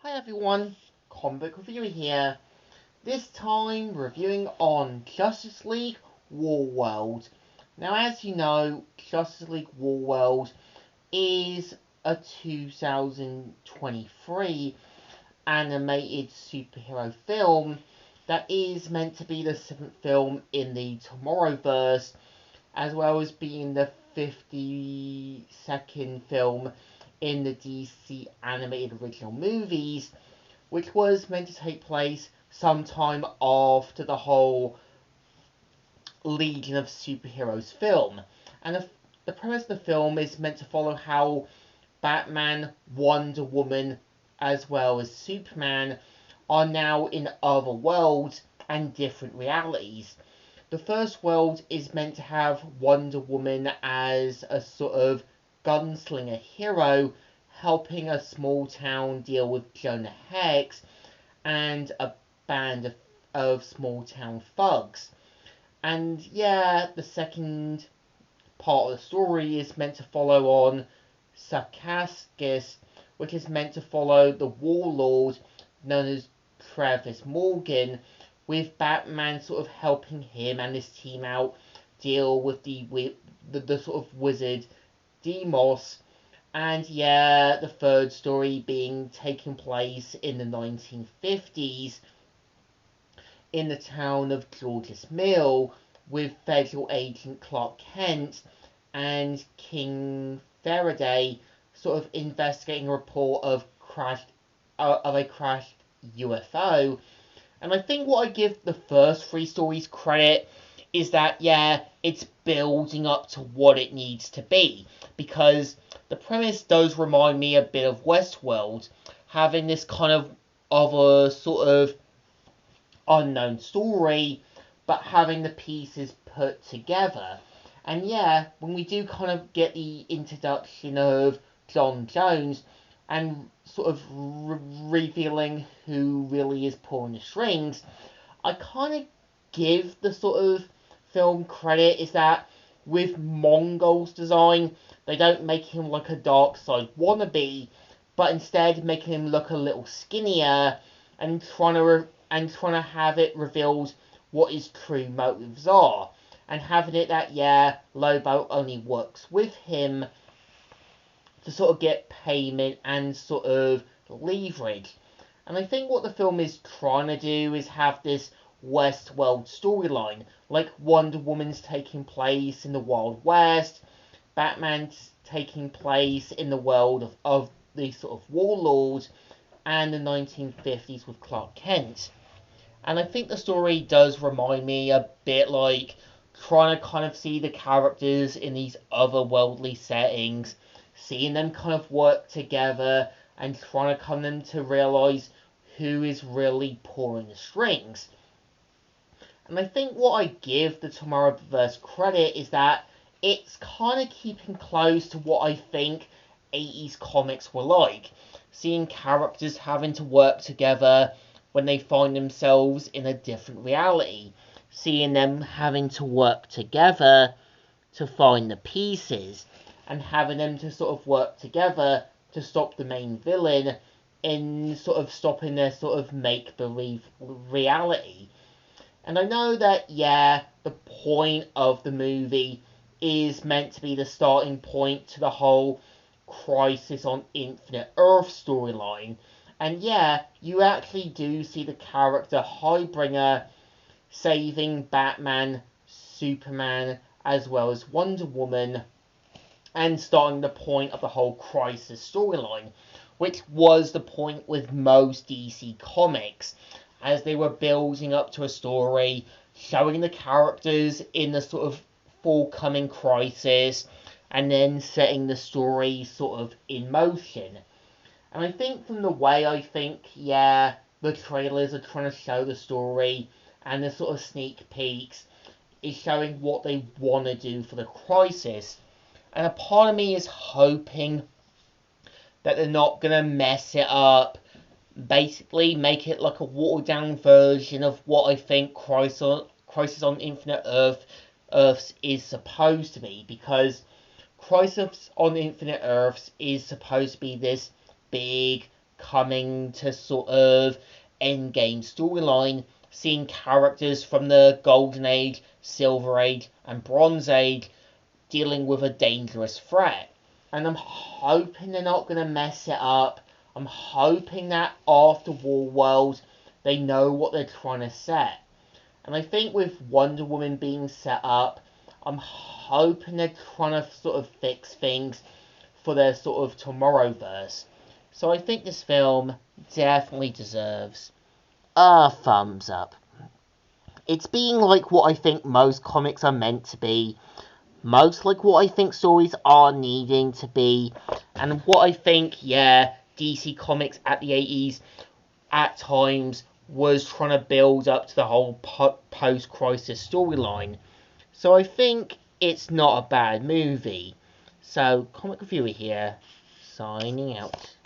Hi everyone, Comic Reviewer here. This time reviewing on Justice League Warworld. Now as you know, Justice League Warworld is a 2023 animated superhero film that is meant to be the 7th film in the Tomorrowverse, as well as being the 52nd film in the DC animated original movies, which was meant to take place sometime after the whole Legion of Superheroes film. And the premise of the film is meant to follow how Batman, Wonder Woman, as well as Superman are now in other worlds and different realities. The first world is meant to have Wonder Woman as a sort of gunslinger hero, helping a small town deal with Jonah Hex and a band of small town thugs. And yeah, the second part of the story is meant to follow on Sarkascus, which is meant to follow the warlord known as Travis Morgan, with Batman sort of helping him and his team out deal with the sort of wizard Demos. And yeah, the third story being taking place in the 1950s in the town of George's Mill, with federal agent Clark Kent and King Faraday sort of investigating a report of a crashed UFO. And I think what I give the first three stories credit is that, yeah, it's building up to what it needs to be. Because the premise does remind me a bit of Westworld, having this kind of other sort of unknown story, but having the pieces put together. And yeah, when we do kind of get the introduction of John Jones and sort of revealing who really is pulling the strings, I kind of give the sort of film credit is that with Mongol's design, they don't make him like a Darkseid wannabe, but instead making him look a little skinnier and trying to have it revealed what his true motives are, and having it that yeah, Lobo only works with him to sort of get payment and sort of leverage. And I think what the film is trying to do is have this Westworld storyline, like Wonder Woman's taking place in the Wild West, Batman's taking place in the world of the sort of warlord, and the 1950s with Clark Kent. And I think the story does remind me a bit like trying to kind of see the characters in these otherworldly settings, seeing them kind of work together, and trying to come them to realise who is really pulling the strings. And I think what I give the Tomorrowverse credit is that it's kind of keeping close to what I think 80s comics were like. Seeing characters having to work together when they find themselves in a different reality. Seeing them having to work together to find the pieces. And having them to sort of work together to stop the main villain in sort of stopping their sort of make-believe reality. And I know that, yeah, the point of the movie is meant to be the starting point to the whole Crisis on Infinite Earth storyline. And yeah, you actually do see the character Highbringer saving Batman, Superman, as well as Wonder Woman, and starting the point of the whole Crisis storyline, which was the point with most DC comics, as they were building up to a story, showing the characters in the sort of forthcoming crisis, and then setting the story sort of in motion. And I think from the way yeah, the trailers are trying to show the story, and the sort of sneak peeks is showing what they want to do for the crisis. And a part of me is hoping that they're not going to mess it up, basically make it like a watered down version of what I think Crisis on Infinite Earths is supposed to be, because Crisis on Infinite Earths is supposed to be this big coming to sort of endgame storyline, seeing characters from the Golden Age, Silver Age, and Bronze Age dealing with a dangerous threat. And I'm hoping they're not going to mess it up. I'm hoping that after Warworld, they know what they're trying to set. And I think with Wonder Woman being set up, I'm hoping they're trying to sort of fix things for their sort of Tomorrowverse. So I think this film definitely deserves a thumbs up. It's being like what I think most comics are meant to be, most like what I think stories are needing to be, and what I think, yeah, DC Comics at the 80s at times was trying to build up to the whole post-crisis storyline. So I think it's not a bad movie. So, Comic Reviewer here, signing out.